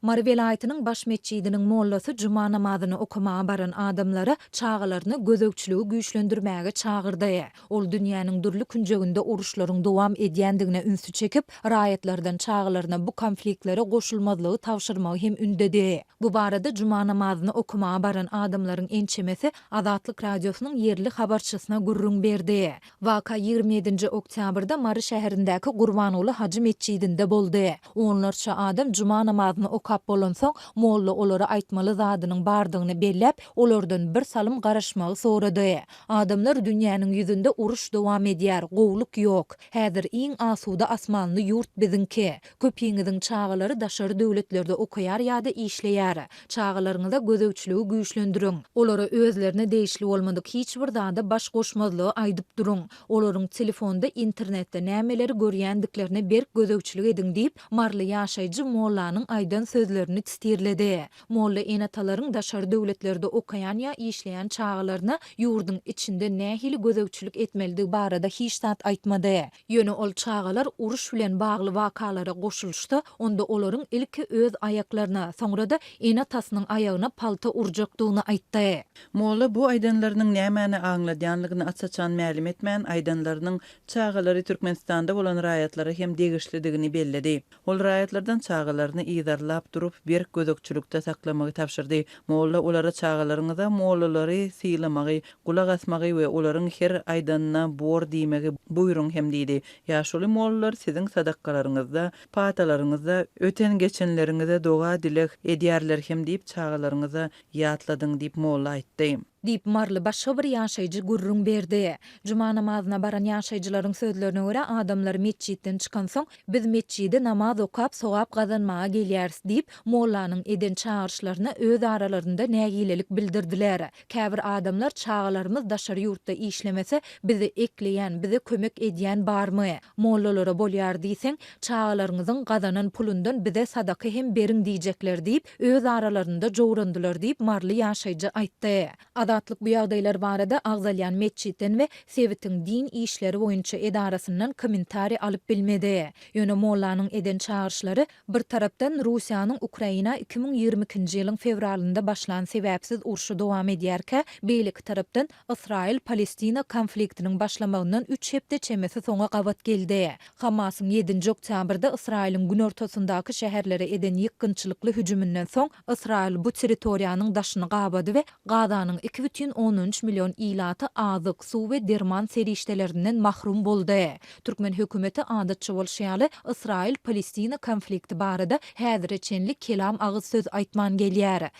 Mari vilayetinin baş meçidinin mollası cuma namazyny okuma baran adamlara çağalaryny gözökçülüğü güýçlendirmäge çağırdy. Ol dünýäniň dürli künjeginde uruşlaryň dowam edýändigine ünsü çekip, raýatlardan çağalaryna bu konfliktlere goşulmazlygy tawşyrmagy hem ündedi. Bu barada cuma namazyny okuma baran adamlaryň ençemesi Azatlyk radiosynyň yerli habarçysyna gurrun berdi. Waka 27 oktýabrda Mari şäherindäki Gurbanoğlu Hacı meçidinde boldy. Onlarça adam cuma namazyny okap bolan soň molla olara aýtmaly zadynyň bardygyny bellep, olardan bir salym garaşmagy sorady. Adamlar dünýäniň ýüzünde uruş dowam edýär, gowluk ýok. Häzir iň asuda asmanly ýurt bizinki. Köpüňiziň çağalary daşary döwletlerde okaýar ýa-da işleýär. Çağalaryňyza gözökçülüği güýçlendirin. Olara özlerine değişli bolmadyk hiç bir zada baş goşmazlygy aýdyp durun. Olaryň telefonda internetde nämeleri görýändiklerini berk gözökçülük edin diýip marly ýaşaýjy mollanyň aýdan sözlerini tistirledi. Molla enatalaryň daşary döwletlerde okaýan ýa işleýän çağalaryna ýurdun içinde nähili gözökçülük etmeligi barada hiç zat aýtmady. Ýöne ol çağalar uruş bilen bagly wakalara goşulşdy, onda olaryň ilki öz aýaklaryna, soňra-da enatasynyň aýagyna palta urjakdygyny aýtdy. Molla bu aýdanlarynyň nämäni aňladýanlygyny açaçan mälim etmän aýdanlarynyň çağalary Türkmenistanda bolan raýatlara hem degişlidigini belledi. Ol raýatlardan çağalaryny ýydarlap durup bir gözökçülükde saklamagy tapşyrdy. Molla olara çağalaryňyza mollalary syýlamagy, gulak asmagy we olaryň her aýdanyna bor diýmegi buýrun hem diýdi. Ýaşuly mollalar siziň sadakkalaryňyzda, patalaryňyzda, öten geçenleriňize doga dilek edýärler hem diýip çağalaryňyza ýatladyň diýip molla aýtdy. Dip marly başga bir ýaşaýjy gurrun berdi. Cuma namazyna baran ýaşaýjylaryň sözlerine görä adamlar meçidden çykan soň biz meçide namaz okap sowap gazanmaga gelýäris diýip mollanyň eden çağırşlaryna öz aralarynda nägilelik bildirdiler. Käbir adamlar çağalarymyz daşary ýurtda işlemese bizi ekleýän, bize kömek edýän barmy? Mollalara bolýar diýseň çağalaryňyzyň gazanan pulundan bize sadaka hem berin diýjekler diýip öz aralarynda jowrandylar diýip marly ýaşaýjy aýtdy. Azatlyk bu ýagdaýlar barada Agzalyan meçidden we Sewitin din işleri boýunça edarasyndan kommentari alyp bilmedi. Ýöne mollanyň eden çağırşlary bir tarapdan Russiýanyň Ukraina 2022-nji ýylyň fevralynda başlan sebäpsiz urşy dowam edýärkä, beýleki tarapdan Israil-Palestina konfliktiniň başlamagynyň 3 hepde çemesi soňa gabat geldi. Hamasyň 7 oktýabrda Israiliň günortasyndaky şäherlere eden ýykgynçylykly hüjümünden soň Israil bu territoriýanyň daşyny gabady we Gazanyň 2,13 milyon ilaty azyk, suw we derman serişdelerinden mahrum boldy. Türkmen hökümeti adatçy bolşýaly Israil-Palestina konflikti barada häzirçenlik kelam agyz söz aýtman gelýär.